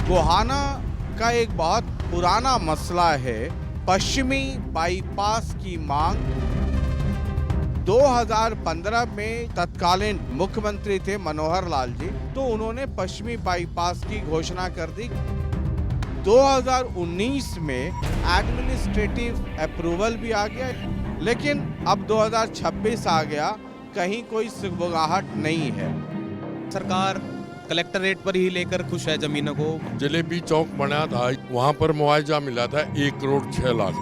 गोहाना का एक बहुत पुराना मसला है। पश्चिमी बाईपास की मांग 2015 में तत्कालीन मुख्यमंत्री थे मनोहर लाल जी, तो उन्होंने पश्चिमी बाईपास की घोषणा कर दी। 2019 में एडमिनिस्ट्रेटिव अप्रूवल भी आ गया, लेकिन अब 2026 आ गया, कहीं कोई सुगबुगाहट नहीं है। सरकार कलेक्टरेट पर ही लेकर खुश है जमीनों को। जलेबी चौक बना था, वहाँ पर मुआवजा मिला था 1,06,00,000,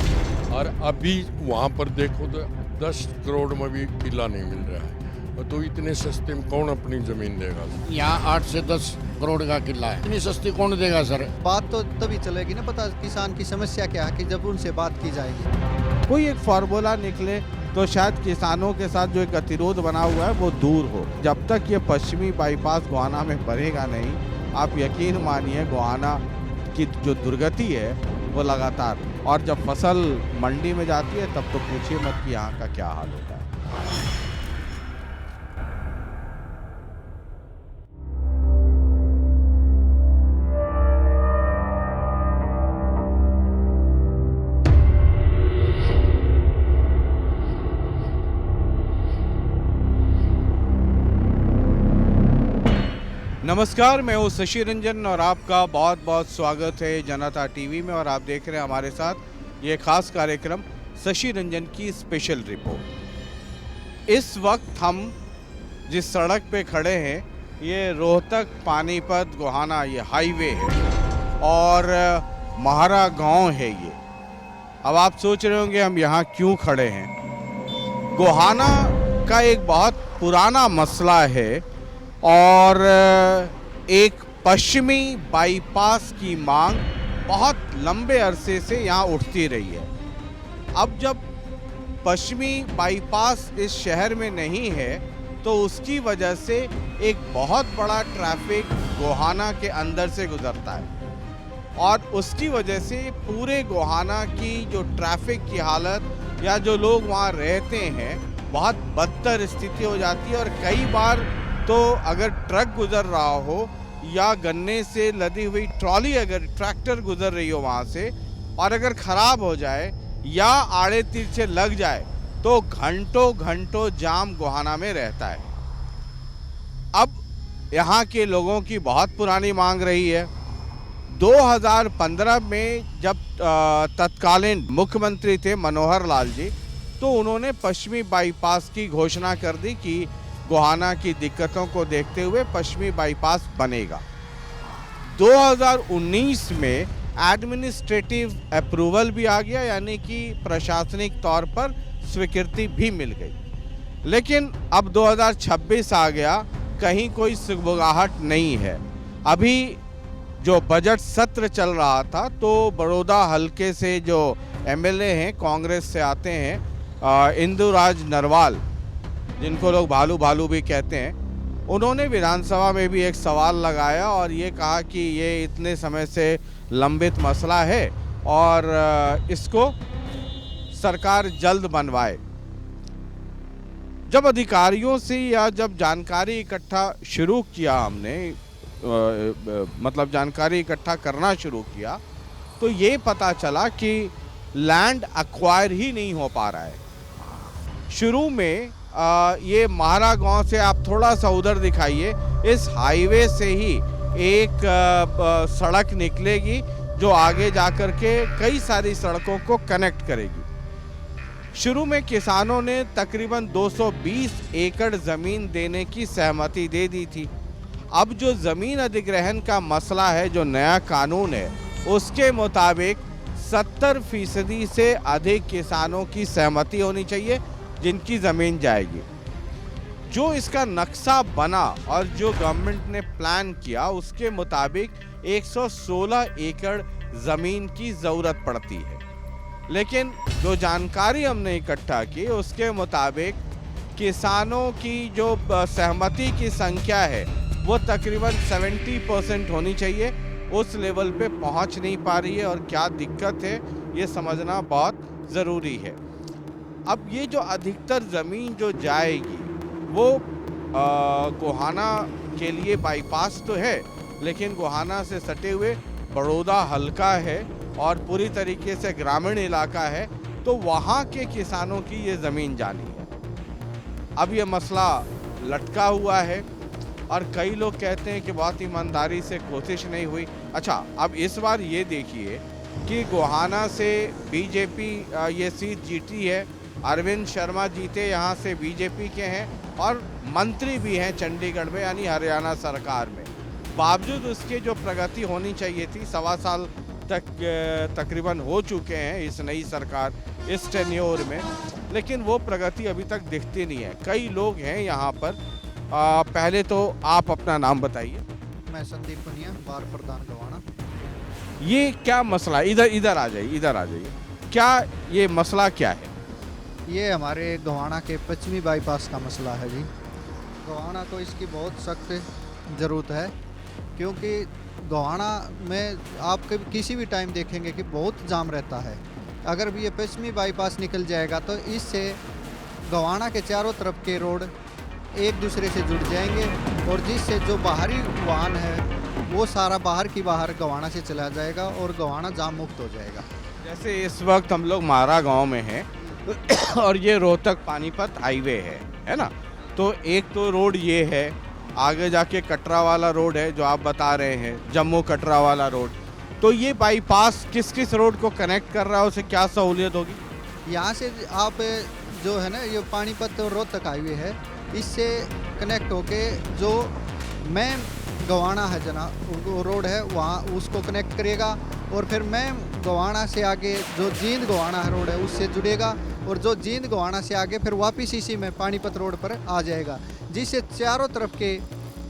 और अभी वहाँ पर देखो तो 10 करोड़ में भी किला नहीं मिल रहा है। तो इतने सस्ते में कौन अपनी जमीन देगा? यहाँ 8 से 10 करोड़ का किला है, इतनी सस्ती कौन देगा सर? बात तो तभी चलेगी ना, पता किसान की समस्या क्या है कि जब उनसे बात की जाएगी। कोई एक फार्मूला निकले तो शायद किसानों के साथ जो एक गतिरोध बना हुआ है वो दूर हो। जब तक ये पश्चिमी बाईपास गोहाना में बनेगा नहीं, आप यकीन मानिए गोहाना की जो दुर्गति है वो लगातार, और जब फसल मंडी में जाती है तब तो पूछिए मत कि यहाँ का क्या हाल होता है। नमस्कार, मैं हूँ शशि रंजन और आपका बहुत बहुत स्वागत है जनता टीवी में। और आप देख रहे हैं हमारे साथ ये खास कार्यक्रम शशि रंजन की स्पेशल रिपोर्ट। इस वक्त हम जिस सड़क पे खड़े हैं ये रोहतक पानीपत गोहाना ये हाईवे है और महारा गांव है ये। अब आप सोच रहे होंगे हम यहाँ क्यों खड़े हैं। गोहाना का एक बहुत पुराना मसला है और एक पश्चिमी बाईपास की मांग बहुत लंबे अरसे से यहाँ उठती रही है। अब जब पश्चिमी बाईपास इस शहर में नहीं है तो उसकी वजह से एक बहुत बड़ा ट्रैफिक गोहाना के अंदर से गुजरता है और उसकी वजह से पूरे गोहाना की जो ट्रैफिक की हालत या जो लोग वहाँ रहते हैं बहुत बदतर स्थिति हो जाती है। और कई बार तो अगर ट्रक गुजर रहा हो या गन्ने से लदी हुई ट्रॉली अगर ट्रैक्टर गुजर रही हो वहाँ से और अगर ख़राब हो जाए या आड़े तिरछे लग जाए तो घंटों घंटों जाम गोहाना में रहता है। अब यहाँ के लोगों की बहुत पुरानी मांग रही है। 2015 में जब तत्कालीन मुख्यमंत्री थे मनोहर लाल जी, तो उन्होंने पश्चिमी बाईपास की घोषणा कर दी कि गोहाना की दिक्कतों को देखते हुए पश्चिमी बाईपास बनेगा। 2019 में एडमिनिस्ट्रेटिव अप्रूवल भी आ गया, यानी कि प्रशासनिक तौर पर स्वीकृति भी मिल गई। लेकिन अब 2026 आ गया, कहीं कोई सुगबुगाहट नहीं है। अभी जो बजट सत्र चल रहा था तो बड़ौदा हलके से जो एमएलए हैं कांग्रेस से आते हैं इंदुराज नरवाल, जिनको लोग भालू भालू भी कहते हैं, उन्होंने विधानसभा में भी एक सवाल लगाया और ये कहा कि ये इतने समय से लंबित मसला है और इसको सरकार जल्द बनवाए। जब अधिकारियों से या जब जानकारी इकट्ठा शुरू किया हमने, मतलब जानकारी इकट्ठा करना शुरू किया, तो ये पता चला कि लैंड एक्वायर ही नहीं हो पा रहा है। शुरू में ये महारा गांव से आप थोड़ा सा उधर दिखाइए, इस हाईवे से ही एक सड़क निकलेगी जो आगे जाकर के कई सारी सड़कों को कनेक्ट करेगी। शुरू में किसानों ने तकरीबन 220 एकड़ ज़मीन देने की सहमति दे दी थी। अब जो ज़मीन अधिग्रहण का मसला है, जो नया कानून है, उसके मुताबिक 70% से अधिक किसानों की सहमति होनी चाहिए जिनकी ज़मीन जाएगी। जो इसका नक्शा बना और जो गवर्नमेंट ने प्लान किया उसके मुताबिक 116 एकड़ ज़मीन की ज़रूरत पड़ती है। लेकिन जो जानकारी हमने इकट्ठा की उसके मुताबिक किसानों की जो सहमति की संख्या है वो तकरीबन 70% होनी चाहिए, उस लेवल पे पहुंच नहीं पा रही है। और क्या दिक्कत है ये समझना बहुत ज़रूरी है। अब ये जो अधिकतर ज़मीन जो जाएगी वो गोहाना के लिए बाईपास तो है, लेकिन गोहाना से सटे हुए बड़ौदा हल्का है और पूरी तरीके से ग्रामीण इलाका है, तो वहाँ के किसानों की ये ज़मीन जानी है। अब ये मसला लटका हुआ है और कई लोग कहते हैं कि बहुत ईमानदारी से कोशिश नहीं हुई। अच्छा, अब इस बार ये देखिए कि गोहाना से बीजेपी ये सीट जीती है, अरविंद शर्मा जीते यहाँ से बीजेपी के हैं और मंत्री भी हैं चंडीगढ़ में यानी हरियाणा सरकार में। बावजूद उसके जो प्रगति होनी चाहिए थी, 1.25 साल तक तकरीबन हो चुके हैं इस नई सरकार इस टेन्योर में, लेकिन वो प्रगति अभी तक दिखती नहीं है। कई लोग हैं यहाँ पर। पहले तो आप अपना नाम बताइए। मैं संदीप पुनिया, बार प्रधान गोहाना। ये क्या मसला, इधर आ जाइए, क्या ये मसला क्या है? ये हमारे गोहाना के पश्चिमी बाईपास का मसला है जी। गोहाना को इसकी बहुत सख्त ज़रूरत है, क्योंकि गोहाना में आप कभी किसी भी टाइम देखेंगे कि बहुत जाम रहता है। अगर भी ये पश्चिमी बाईपास निकल जाएगा तो इससे गोहाना के चारों तरफ के रोड एक दूसरे से जुड़ जाएंगे और जिससे जो बाहरी वाहन है वो सारा बाहर की बाहर गोहाना से चला जाएगा और गोहाना जाम मुक्त हो जाएगा। जैसे इस वक्त हम लोग मारा गांव में हैं और ये रोहतक पानीपत हाईवे है ना? तो एक तो रोड ये है, आगे जाके कटरा वाला रोड है जो आप बता रहे हैं, जम्मू कटरा वाला रोड। तो ये बाईपास किस किस रोड को कनेक्ट कर रहा है, उसे क्या सहूलियत होगी? यहाँ से आप जो है ना, ये पानीपत और रोहतक हाईवे है, इससे कनेक्ट होके जो मैं गोहाना है जना वो रोड है वहाँ उसको कनेक्ट करेगा और फिर मैं गोहाना से आगे जो जींद गोहाना रोड है उससे जुड़ेगा और जो जींद गोहाना से आगे फिर वापस इसी में पानीपत रोड पर आ जाएगा, जिससे चारों तरफ के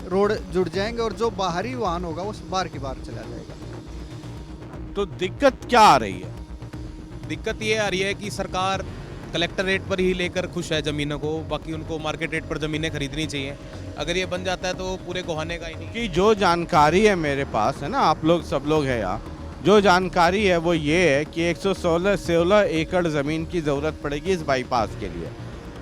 रोड जुड़ जाएंगे और जो बाहरी वाहन होगा वो बाहर की बाहर चला जाएगा। तो दिक्कत क्या आ रही है? दिक्कत ये आ रही है कि सरकार कलेक्टर रेट पर ही लेकर खुश है ज़मीनों को, बाकी उनको मार्केट रेट पर ज़मीनें खरीदनी चाहिए। अगर ये बन जाता है तो पूरे गोहाने का ही नहीं। कि जो जानकारी है मेरे पास है ना, आप लोग सब लोग हैं यहाँ, जो जानकारी है वो ये है कि 116 एकड़ ज़मीन की ज़रूरत पड़ेगी इस बाईपास के लिए,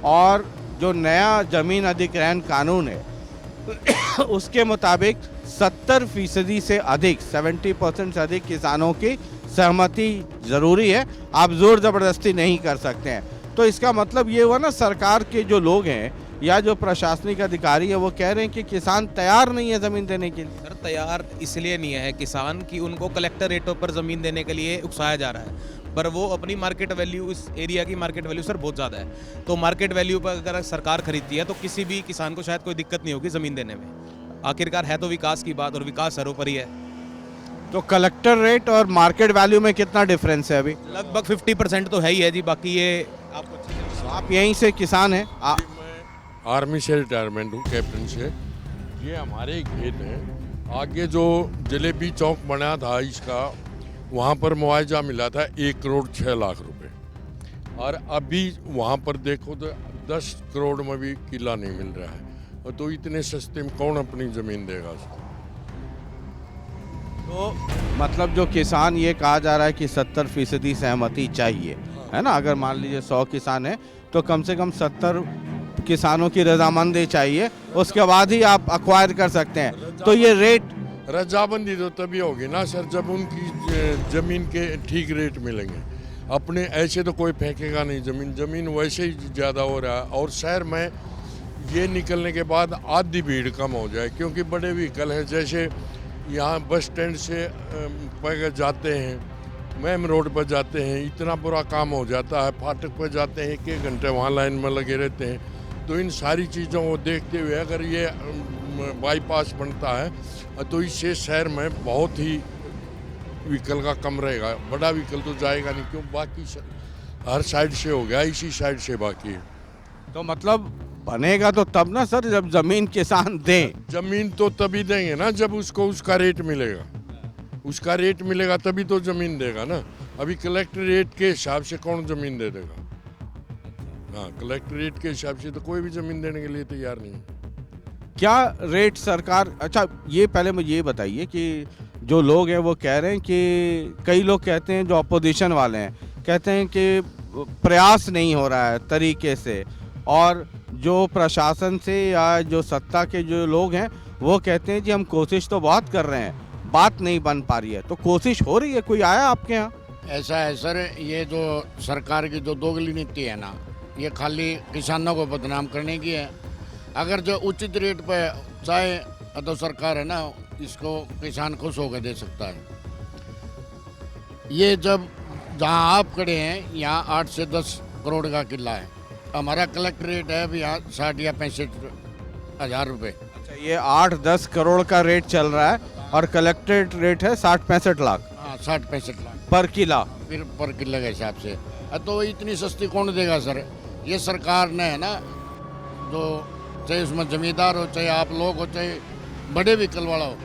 और जो नया ज़मीन अधिग्रहण कानून है उसके मुताबिक 70% से अधिक 70% से अधिक किसानों की सहमति ज़रूरी है। आप ज़ोर ज़बरदस्ती नहीं कर सकते हैं। तो इसका मतलब ये हुआ ना, सरकार के जो लोग हैं या जो प्रशासनिक अधिकारी है वो कह रहे हैं कि किसान तैयार नहीं है ज़मीन देने के लिए। सर, तैयार इसलिए नहीं है किसान कि उनको कलेक्टर रेटों पर ज़मीन देने के लिए उकसाया जा रहा है, पर वो अपनी मार्केट वैल्यू, इस एरिया की मार्केट वैल्यू सर बहुत ज़्यादा है। तो मार्केट वैल्यू पर अगर सरकार खरीदती है तो किसी भी किसान को शायद कोई दिक्कत नहीं होगी ज़मीन देने में। आखिरकार है तो विकास की बात और विकास सर्वोपरि है। तो कलेक्टर रेट और मार्केट वैल्यू में कितना डिफरेंस है अभी? लगभग 50% तो है ही है जी। बाकी ये आपको, आप यहीं से किसान हैं? मैं आर्मी से रिटायरमेंट हूँ, कैप्टन से। ये हमारे खेत हैं। आगे जो जलेबी चौक बना था इसका, वहाँ पर मुआवजा मिला था 1 करोड़ 6 लाख रुपए, और अभी वहाँ पर देखो तो 10 करोड़ में भी किला नहीं मिल रहा है। और तो इतने सस्ते में कौन अपनी ज़मीन देगा उसको? तो मतलब जो किसान, ये कहा जा रहा है कि 70% सहमति चाहिए, है ना? अगर मान लीजिए 100 किसान हैं तो कम से कम 70 किसानों की रजामंदी चाहिए, उसके बाद ही आप अक्वायर कर सकते हैं। तो ये रेट, रजाबंदी तो तभी होगी ना सर जब उनकी ज़मीन के ठीक रेट मिलेंगे। अपने ऐसे तो कोई फेंकेगा नहीं ज़मीन वैसे ही ज़्यादा हो रहा है। और शहर में ये निकलने के बाद आधी भीड़ कम हो जाए, क्योंकि बड़े व्हीकल हैं, जैसे यहाँ बस स्टैंड से पैदल जाते हैं, मैम रोड पर जाते हैं, इतना बुरा काम हो जाता है। फाटक पर जाते हैं 1 घंटे वहाँ लाइन में लगे रहते हैं। तो इन सारी चीज़ों को देखते हुए अगर ये बाईपास बनता है तो इससे शहर में बहुत ही व्हीकल का कम रहेगा। बड़ा व्हीकल तो जाएगा नहीं, क्यों बाकी हर साइड से हो गया, इसी साइड से बाकी है। तो मतलब बनेगा तो तब ना सर जब ज़मीन किसान दें। ज़मीन तो तभी देंगे ना जब उसको उसका रेट मिलेगा। उसका रेट मिलेगा तभी तो ज़मीन देगा ना। अभी कलेक्टर रेट के हिसाब से कौन ज़मीन दे देगा? हाँ, कलेक्टर रेट के हिसाब से तो कोई भी ज़मीन देने के लिए तैयार नहीं है। क्या रेट सरकार, अच्छा ये पहले मुझे ये बताइए कि जो लोग हैं वो कह रहे हैं कि कई लोग कहते हैं, जो अपोजिशन वाले हैं कहते हैं कि प्रयास नहीं हो रहा है तरीके से, और जो प्रशासन से या जो सत्ता के जो लोग हैं वो कहते हैं जी हम कोशिश तो बहुत कर रहे हैं, बात नहीं बन पा रही है, तो कोशिश हो रही है, कोई आया आपके यहाँ? ऐसा है सर, ये जो सरकार की जो दोगली नीति है ना, ये खाली किसानों को बदनाम करने की है। अगर जो उचित रेट पे चाहे तो सरकार है ना, इसको किसान खुश होकर दे सकता है। ये जब जहाँ आप खड़े हैं यहाँ 8 से 10 करोड़ का किला है, हमारा कलेक्टर रेट है अभी यहाँ 60 या 65 हज़ार रुपये। अच्छा, ये 8-10 करोड़ का रेट चल रहा है और कलेक्टेड रेट है 60-65 लाख हाँ, 60-65 लाख पर किला। फिर पर किले के हिसाब से। तो इतनी सस्ती कौन देगा सर? ये सरकार ने है ना, जो चाहे उसमें जमींदार हो, चाहे आप लोग हो, चाहे बड़े व्हीकल वाला हो,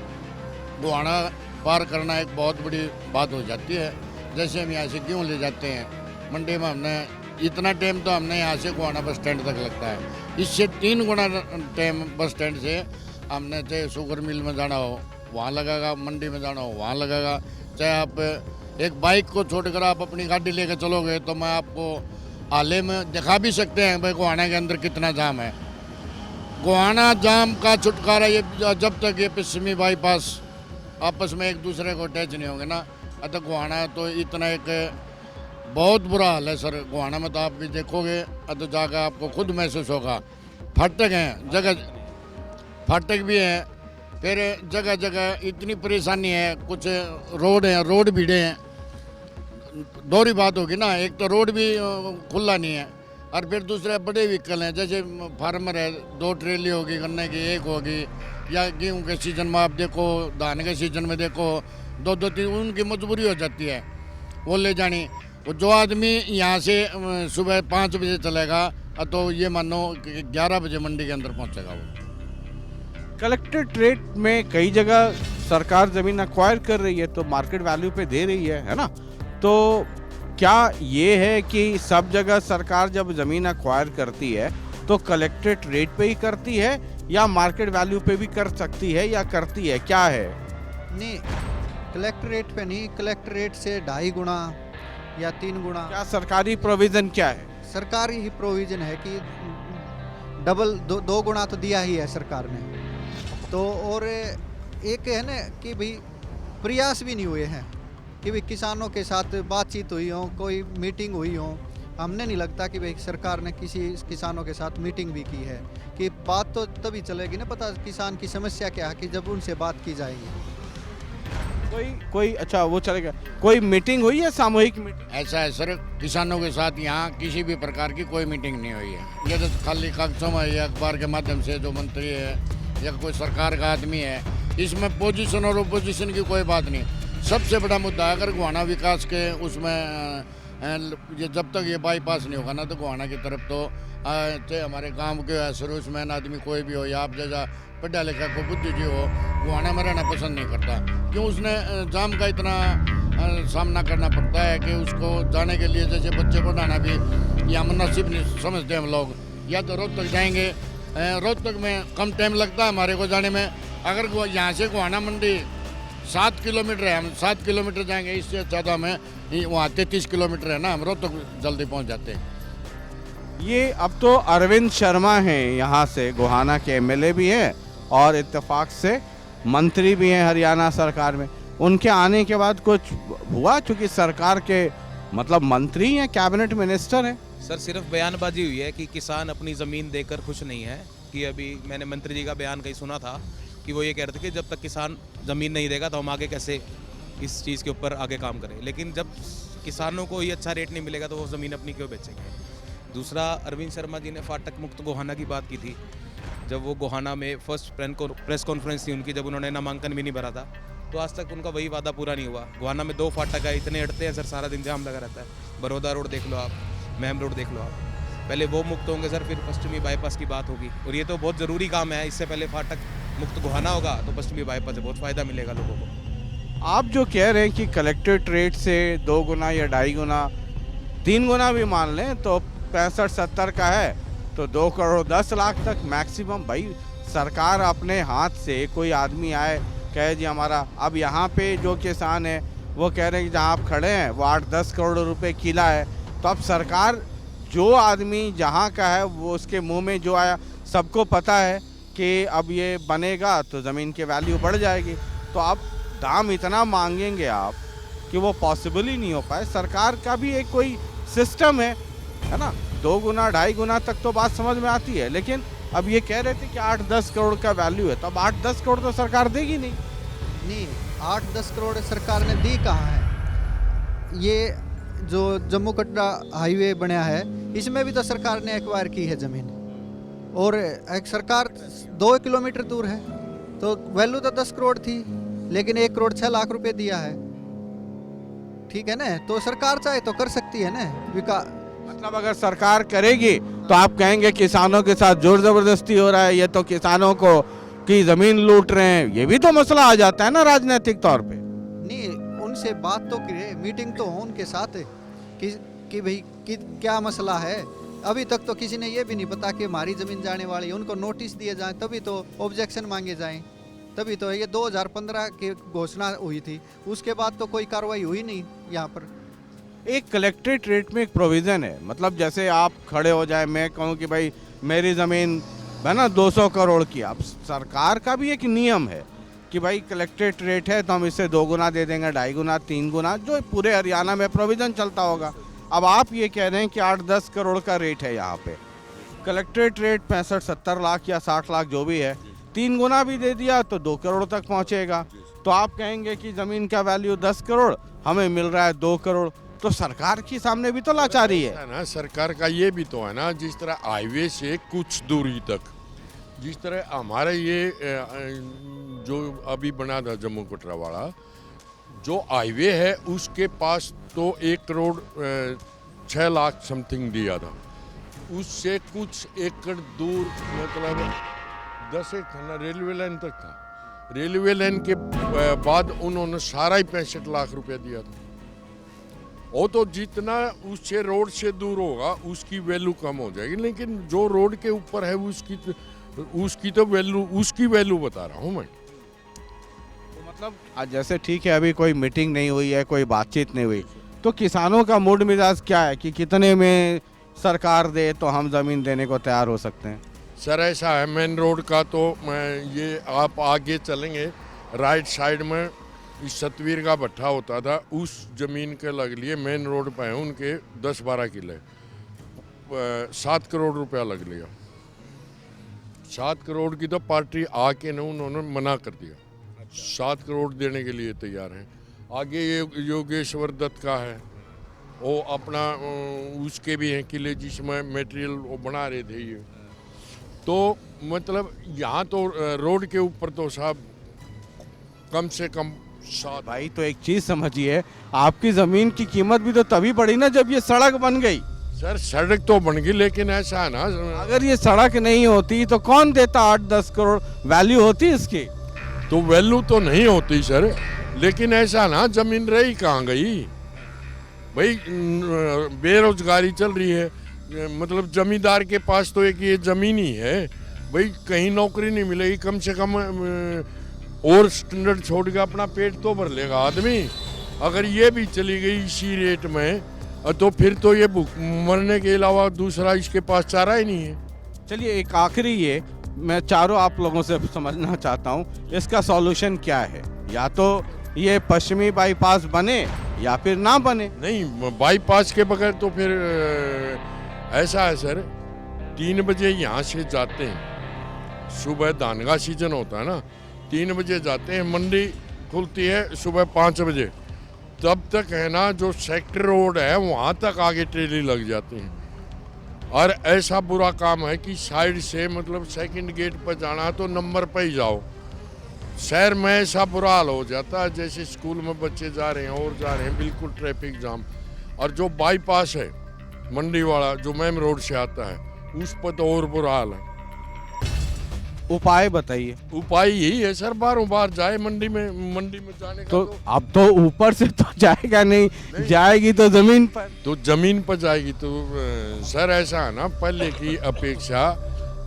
गोहाना पार करना एक बहुत बड़ी बात हो जाती है। जैसे हम यहाँ से गेहूँ ले जाते हैं मंडी में, हमने इतना टाइम तो हमने यहाँ से गोहाना बस स्टैंड तक लगता है, इससे 3 गुना टाइम बस स्टैंड से हमने चाहे शुगर मिल में जाना हो वहाँ लगेगा, मंडी में जाना हो वहाँ लगेगा। चाहे आप एक बाइक को छोड़कर आप अपनी गाड़ी लेकर चलोगे तो मैं आपको आले में दिखा भी सकते हैं भाई गोहाना के अंदर कितना जाम है। गोहाना जाम का छुटकारा ये जब तक ये पश्चिमी बाईपास आपस में एक दूसरे को अटैच नहीं होंगे ना, तो गोहाना तो इतना एक बहुत बुरा हाल है सर। गोहाना में तो आप भी देखोगे तो जाकर आपको खुद महसूस होगा। फाटक हैं, जगह फाटक भी हैं, फिर जगह जगह इतनी परेशानी है। कुछ रोड हैं, रोड भीड़े हैं, दोहरी बात होगी ना, एक तो रोड भी खुला नहीं है और फिर दूसरे बड़े व्हीकल हैं, जैसे फार्मर है 2 ट्रेली होगी गन्ने की, 1 होगी, या गेहूँ के सीजन में आप देखो, धान के सीजन में देखो 2-2 3, उनकी मजबूरी हो जाती है वो ले जानी। वो जो आदमी यहाँ से सुबह 5 बजे चलेगा तो ये मानो 11 बजे मंडी के अंदर पहुँचेगा। वो कलेक्टेड रेट में कई जगह सरकार ज़मीन अक्वायर कर रही है तो मार्केट वैल्यू पे दे रही है ना? तो क्या ये है कि सब जगह सरकार जब ज़मीन अक्वायर करती है तो कलेक्टेड रेट पे ही करती है या मार्केट वैल्यू पे भी कर सकती है या करती है, क्या है? नहीं, कलेक्टर रेट पे नहीं, कलेक्टर रेट से 2.5 गुना या 3 गुना। क्या सरकारी प्रोविज़न क्या है? सरकारी ही प्रोविज़न है कि डबल 2 गुना तो दिया ही है सरकार ने। तो और एक है ना कि भाई प्रयास भी नहीं हुए हैं कि भाई किसानों के साथ बातचीत हुई हो, कोई मीटिंग हुई हो। हमने नहीं लगता कि भाई सरकार ने किसी किसानों के साथ मीटिंग भी की है। कि बात तो तभी चलेगी ना, पता किसान की समस्या क्या है, कि जब उनसे बात की जाएगी। कोई अच्छा वो चलेगा, कोई मीटिंग हुई है, सामूहिक मीटिंग? ऐसा है सर, किसानों के साथ यहाँ किसी भी प्रकार की कोई मीटिंग नहीं हुई है। ये तो खाली कागजों में या अखबार के माध्यम से जो मंत्री है या कोई सरकार का आदमी है, इसमें पोजीशन और ओपोजिशन की कोई बात नहीं। सबसे बड़ा मुद्दा है अगर गोहाना विकास के उसमें ये जब तक ये बाईपास नहीं होगा ना, तो गोहाना की तरफ तो चाहे हमारे गांव के सर्विसमैन आदमी कोई भी हो या आप जैसा पढ़ा लिखा कोई बुद्धिजीवी हो, गोहाना में रहना पसंद नहीं करता। क्यों? उसने जाम का इतना सामना करना पड़ता है कि उसको जाने के लिए जैसे बच्चे को पढ़ाना भी या मुनासिब नहीं समझते हम लोग। या तो रोहतक जाएंगे, रोहतक में कम टाइम लगता है हमारे को जाने में। अगर यहाँ से गोहाना मंडी 7 किलोमीटर है, हम 7 किलोमीटर जाएंगे, इससे ज़्यादा हमें वहाँ 33 किलोमीटर है ना, हम रोहतक जल्दी पहुँच जाते हैं। ये अब तो अरविंद शर्मा हैं, यहाँ से गोहाना के एमएलए भी हैं और इत्तेफाक से मंत्री भी हैं हरियाणा सरकार में। उनके आने के बाद कुछ हुआ, चूँकि सरकार के मतलब मंत्री हैं, कैबिनेट मिनिस्टर हैं? सर सिर्फ बयानबाजी हुई है कि किसान अपनी ज़मीन देकर खुश नहीं है। कि अभी मैंने मंत्री जी का बयान कहीं सुना था कि वो ये कह रहे थे कि जब तक किसान ज़मीन नहीं देगा तो हम आगे कैसे इस चीज़ के ऊपर आगे काम करें। लेकिन जब किसानों को ये अच्छा रेट नहीं मिलेगा तो वो ज़मीन अपनी क्यों बेचेंगे। दूसरा, अरविंद शर्मा जी ने फाटक मुक्त गोहाना की बात की थी जब वो गोहाना में फर्स्ट प्रेस कॉन्फ्रेंस थी उनकी, जब उन्होंने नामांकन भी नहीं भरा था, तो आज तक उनका वही वादा पूरा नहीं हुआ। गोहाना में 2 फाटक है, इतने अड़ते हैं सर, सारा दिन जाम लगा रहता है। बड़ौदा रोड देख लो आप, महम रोड देख लो आप, पहले वो मुक्त होंगे सर, फिर पश्चिमी बाईपास की बात होगी। और ये तो बहुत ज़रूरी काम है, इससे पहले फाटक मुक्त गोहाना होगा तो पश्चिमी बाईपास से बहुत फ़ायदा मिलेगा लोगों को। आप जो कह रहे हैं कि कलेक्टेड रेट से 2 गुना या 2.5 गुना 3 गुना भी मान लें तो 65-70 का है तो 2 करोड़ 10 लाख तक मैक्सिमम। भाई सरकार अपने हाथ से, कोई आदमी आए कहे जी हमारा, अब यहाँ पे जो किसान है वो कह रहे हैं कि जहाँ आप खड़े हैं वो 8-10 करोड़ रुपए किला है, तो अब सरकार जो आदमी जहाँ का है वो उसके मुंह में जो आया, सबको पता है कि अब ये बनेगा तो ज़मीन की वैल्यू बढ़ जाएगी। तो अब दाम इतना मांगेंगे आप कि वो पॉसिबल ही नहीं हो पाए। सरकार का भी एक कोई सिस्टम है ना, 2 गुना 2.5 गुना तक तो बात समझ में आती है, लेकिन अब ये कह रहे थे कि 8-10 करोड़ का वैल्यू है, तो अब 8-10 करोड़ तो सरकार देगी नहीं। नहीं, 8-10 करोड़ सरकार ने दी कहाँ है? ये जो जम्मू कटरा हाईवे बनया है, इसमें भी तो सरकार ने एक्वायर की है ज़मीन, और एक सरकार 2 किलोमीटर दूर है, तो वैल्यू तो 10 करोड़ थी, लेकिन 1 करोड़ 6 लाख रुपए दिया है। ठीक है ना, तो सरकार चाहे तो कर सकती है ना विकास। मतलब अगर सरकार करेगी तो आप कहेंगे किसानों के साथ जोर जबरदस्ती हो रहा है, ये तो किसानों को की जमीन लूट रहे हैं, ये भी तो मसला आ जाता है ना राजनीतिक तौर पे। नहीं, उनसे बात तो करे, मीटिंग तो हो उनके साथ कि भाई क्या मसला है। अभी तक तो किसी ने ये भी नहीं पता कि हमारी ज़मीन जाने वाली है, उनको नोटिस दिए जाएं तभी तो ऑब्जेक्शन मांगे जाएं, तभी तो। ये 2015 की घोषणा हुई थी, उसके बाद तो कोई कार्रवाई हुई नहीं यहाँ पर। एक कलेक्ट्रेट रेट में एक प्रोविज़न है, मतलब जैसे आप खड़े हो जाए, मैं कहूँ कि भाई मेरी ज़मीन है ना 200 करोड़ की, अब सरकार का भी एक नियम है कि भाई कलेक्ट्रेट रेट है तो हम इससे 2 गुना दे देंगे, 2.5 गुना, 3 गुना, जो पूरे हरियाणा में प्रोविज़न चलता होगा। अब आप ये कह रहे हैं कि 8-10 करोड़ का रेट है यहाँ पे, कलेक्ट्रेट रेट 65-70 लाख या 60 लाख जो भी है, 3 गुना भी दे दिया तो 2 करोड़ तक पहुँचेगा। तो आप कहेंगे कि ज़मीन का वैल्यू 10 करोड़, हमें मिल रहा है 2 करोड़, तो सरकार के सामने भी तो लाचारी है ना। सरकार का ये भी तो है ना, जिस तरह हाईवे से कुछ दूरी तक, जिस तरह हमारे ये जो अभी बना था जम्मू कटरा वाला जो हाईवे है, उसके पास तो 1 करोड़ 6 लाख समथिंग दिया था, उससे कुछ एकड़ दूर मतलब 10 एकड़ रेलवे लाइन तक था। रेलवे लाइन के बाद उन्होंने सारा ही 65 लाख रुपया दिया था। वो तो जितना उससे रोड से दूर होगा उसकी वैल्यू कम हो जाएगी, लेकिन जो रोड के ऊपर है उसकी तो वैल्यू, उसकी वैल्यू बता रहा हूँ मैं। तो मतलब आज जैसे ठीक है अभी कोई मीटिंग नहीं हुई है, कोई बातचीत नहीं हुई, तो किसानों का मूड मिजाज क्या है कि कितने में सरकार दे तो हम ज़मीन देने को तैयार हो सकते हैं? सर ऐसा है, मेन रोड का तो ये आप आगे चलेंगे राइट साइड में इस सतवीर का भट्ठा होता था, उस ज़मीन के लग लिए मेन रोड पे है उनके 10-12 किले, 7 करोड़ रुपया लग लिया। 7 करोड़ की तो पार्टी आके न उन्होंने मना कर दिया, 7 करोड़ देने के लिए तैयार हैं। आगे ये योगेश्वर दत्त का है, वो अपना उसके भी हैं किले जिसमें मटेरियल वो बना रहे थे ये। तो मतलब यहाँ तो रोड के ऊपर तो साहब कम से कम 7। भाई तो एक चीज़ समझिए, आपकी ज़मीन की कीमत भी तो तभी बढ़ी ना जब ये सड़क बन गई। सर सड़क तो बन गई, लेकिन ऐसा है ना, अगर ये सड़क नहीं होती तो कौन देता 8-10 करोड़, वैल्यू होती इसकी? तो वैल्यू तो नहीं होती सर, लेकिन ऐसा ना जमीन रही कहाँ गई भाई, बेरोजगारी चल रही है, मतलब जमींदार के पास तो एक ये जमीन ही है भाई, कहीं नौकरी नहीं मिलेगी, कम से कम और स्टैंडर्ड छोड़ के अपना पेट तो भर लेगा आदमी। अगर ये भी चली गई इसी रेट में तो फिर तो ये भूख मरने के अलावा दूसरा इसके पास चारा ही नहीं है। चलिए एक आखिरी ये मैं चारों आप लोगों से समझना चाहता हूँ, इसका सॉल्यूशन क्या है? या तो ये पश्चिमी बाईपास बने या फिर ना बने। नहीं, बाईपास के बगैर तो फिर ऐसा है सर, 3 बजे यहाँ से जाते हैं, सुबह धान का सीजन होता है ना, 3 बजे जाते हैं, मंडी खुलती है सुबह 5 बजे, तब तक है ना जो सेक्टर रोड है वहाँ तक आगे ट्रेली लग जाती हैं। और ऐसा बुरा काम है कि साइड से मतलब सेकंड गेट पर जाना तो नंबर पर ही जाओ। शहर में ऐसा बुरा हाल हो जाता है जैसे स्कूल में बच्चे जा रहे हैं और जा रहे हैं, बिल्कुल ट्रैफिक जाम। और जो बाईपास है मंडी वाला जो मेन रोड से आता है, उस पर तो और बुरा हाल है। उपाय बताइए। उपाय यही है सर, बारों बार जाए मंडी में जाने का तो अब तो ऊपर से तो जाएगा नहीं, जाएगी तो जमीन पर। तो जमीन पर जाएगी तो सर ऐसा है ना, पहले की अपेक्षा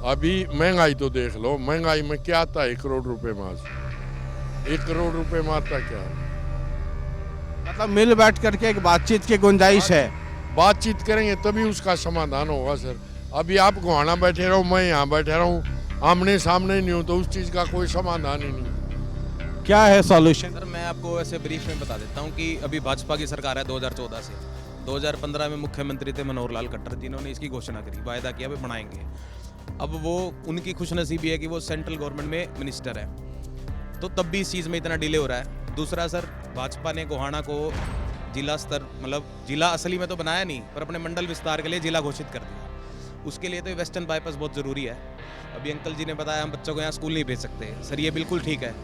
अभी महंगाई तो देख लो, महंगाई में क्या आता है 1 करोड़ रुपए में, आज 1 करोड़ रुपए में आता क्या है? मतलब मिल बैठ करके एक बातचीत की गुंजाइश है। बातचीत करेंगे तभी उसका समाधान होगा सर। अभी आप गोहाना बैठे रहो, मैं यहाँ बैठे रहूँ, आमने सामने नहीं हो तो उस चीज़ का कोई समाधान ही नहीं। क्या है सॉल्यूशन? सर मैं आपको ऐसे ब्रीफ में बता देता हूँ कि अभी भाजपा की सरकार है 2014 से। 2015 में मुख्यमंत्री थे मनोहर लाल खट्टर, जिन्होंने इसकी घोषणा करी, वायदा किया वे बनाएंगे। अब वो उनकी खुशनसीबी है कि वो सेंट्रल गवर्नमेंट में मिनिस्टर है, तो तब भी इस चीज़ में इतना डिले हो रहा है। दूसरा सर, भाजपा ने गोहाना को जिला स्तर, मतलब जिला असली में तो बनाया नहीं, पर अपने मंडल विस्तार के लिए जिला घोषित कर दिया। उसके लिए तो वेस्टर्न बाईपास बहुत ज़रूरी है। अभी अंकल जी ने बताया हम बच्चों को यहाँ स्कूल नहीं भेज सकते, सर ये बिल्कुल ठीक है।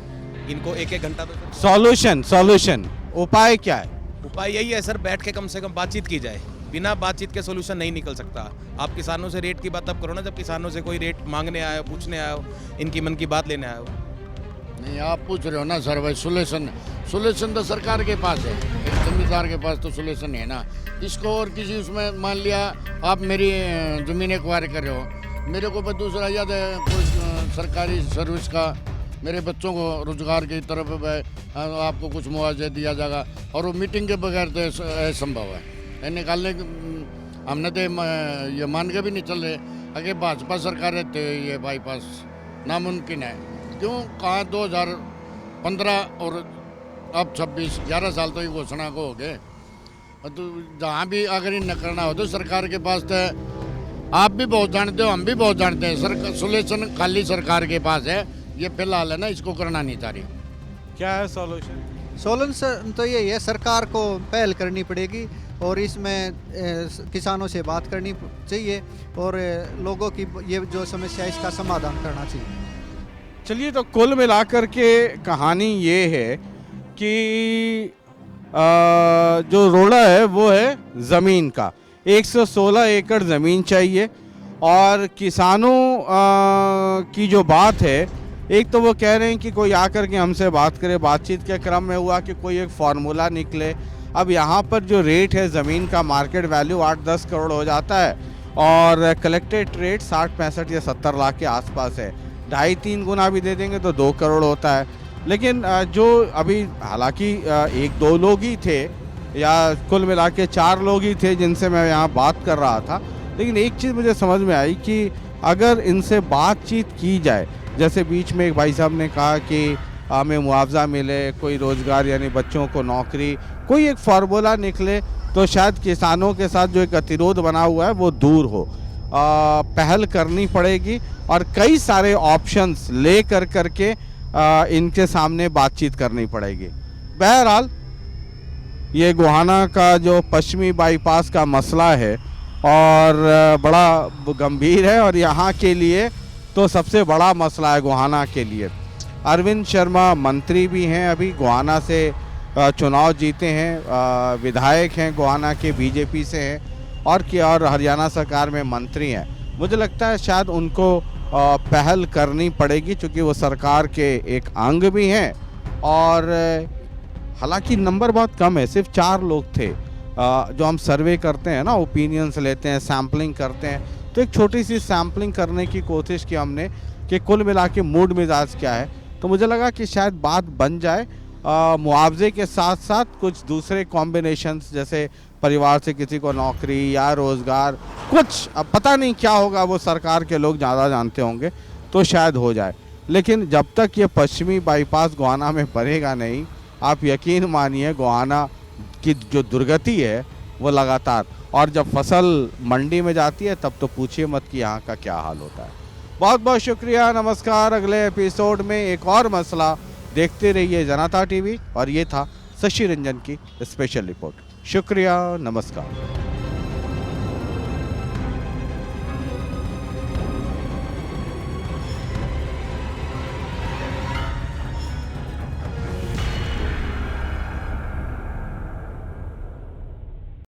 इनको एक घंटा तो सॉल्यूशन उपाय क्या है? उपाय यही है सर, बैठ के कम से कम बातचीत की जाए। बिना बातचीत के सोल्यूशन नहीं निकल सकता। आप किसानों से रेट की बात तब करो ना जब किसानों से कोई रेट मांगने आए हो, पूछने आए हो, इनकी मन की बात लेने आए हो। नहीं, आप पूछ रहे हो ना सर भाई, सोल्यूशन तो सरकार के पास है, एक जमींदार के पास तो सोल्यूशन है ना। इसको और किसी उसमें मान लिया आप मेरी ज़मीन एक्वायर कर रहे हो, मेरे को बस दूसरा याद है कोई सरकारी सर्विस का, मेरे बच्चों को रोजगार की तरफ आपको कुछ मुआवजा दिया जाएगा, और वो मीटिंग के बगैर तो असंभव है निकालने। हमने तो ये मान के भी नहीं चल रहे, अगर भाजपा सरकार रहते ये बाईपास नामुमकिन है। क्यों, कहाँ 2015 और अब 26, 11 साल तो ये घोषणा को हो गए। तो जहाँ भी अगर इन्हें करना हो तो सरकार के पास तो आप भी बहुत जानते हो, हम भी बहुत जानते हैं, सोल्यूशन खाली सरकार के पास है। ये फिलहाल है ना, इसको करना नहीं चाह रही। क्या है सॉल्यूशन? सोल्यूशन तो यही है, सरकार को पहल करनी पड़ेगी और इसमें किसानों से बात करनी चाहिए और लोगों की ये जो समस्या है इसका समाधान करना चाहिए। चलिए, तो कुल मिलाकर के कहानी ये है कि जो रोड़ा है वो है ज़मीन का। 116 एकड़ ज़मीन चाहिए और किसानों की जो बात है, एक तो वो कह रहे हैं कि कोई आकर के हमसे बात करे। बातचीत के क्रम में हुआ कि कोई एक फार्मूला निकले। अब यहाँ पर जो रेट है ज़मीन का, मार्केट वैल्यू 8-10 करोड़ हो जाता है और कलेक्टेड रेट 60-65 या 70 लाख के आसपास है। 2.5-3 गुना भी दे देंगे तो 2 करोड़ होता है। लेकिन जो अभी हालांकि 1-2 लोग ही थे या कुल मिला के 4 लोग ही थे जिनसे मैं यहाँ बात कर रहा था, लेकिन एक चीज़ मुझे समझ में आई कि अगर इनसे बातचीत की जाए, जैसे बीच में एक भाई साहब ने कहा कि हमें मुआवजा मिले, कोई रोज़गार यानी बच्चों को नौकरी, कोई एक फार्मूला निकले तो शायद किसानों के साथ जो एक गतिरोध बना हुआ है वो दूर हो। पहल करनी पड़ेगी और कई सारे ऑप्शंस ले करके इनके सामने बातचीत करनी पड़ेगी। बहरहाल ये गोहाना का जो पश्चिमी बाईपास का मसला है और बड़ा गंभीर है और यहाँ के लिए तो सबसे बड़ा मसला है गोहाना के लिए। अरविंद शर्मा मंत्री भी हैं, अभी गोहाना से चुनाव जीते हैं, विधायक हैं गोहाना के, बीजेपी से हैं और हरियाणा सरकार में मंत्री हैं। मुझे लगता है शायद उनको पहल करनी पड़ेगी क्योंकि वो सरकार के एक अंग भी हैं और हालांकि नंबर बहुत कम है, सिर्फ 4 लोग थे। जो हम सर्वे करते हैं ना, ओपिनियंस लेते हैं, सैम्पलिंग करते हैं, तो एक छोटी सी सैम्पलिंग करने की कोशिश की हमने कि कुल मिला के मूड मिजाज क्या है। तो मुझे लगा कि शायद बात बन जाए। मुआवजे के साथ साथ कुछ दूसरे कॉम्बिनेशंस, जैसे परिवार से किसी को नौकरी या रोज़गार, कुछ अब पता नहीं क्या होगा, वो सरकार के लोग ज़्यादा जानते होंगे, तो शायद हो जाए। लेकिन जब तक ये पश्चिमी बाईपास गोहाना में बनेगा नहीं, आप यकीन मानिए गोहाना की जो दुर्गति है वो लगातार, और जब फसल मंडी में जाती है तब तो पूछिए मत कि यहाँ का क्या हाल होता है। बहुत बहुत शुक्रिया, नमस्कार। अगले एपिसोड में एक और मसला देखते रहिए जनता टीवी, और ये था शशि रंजन की स्पेशल रिपोर्ट। शुक्रिया, नमस्कार।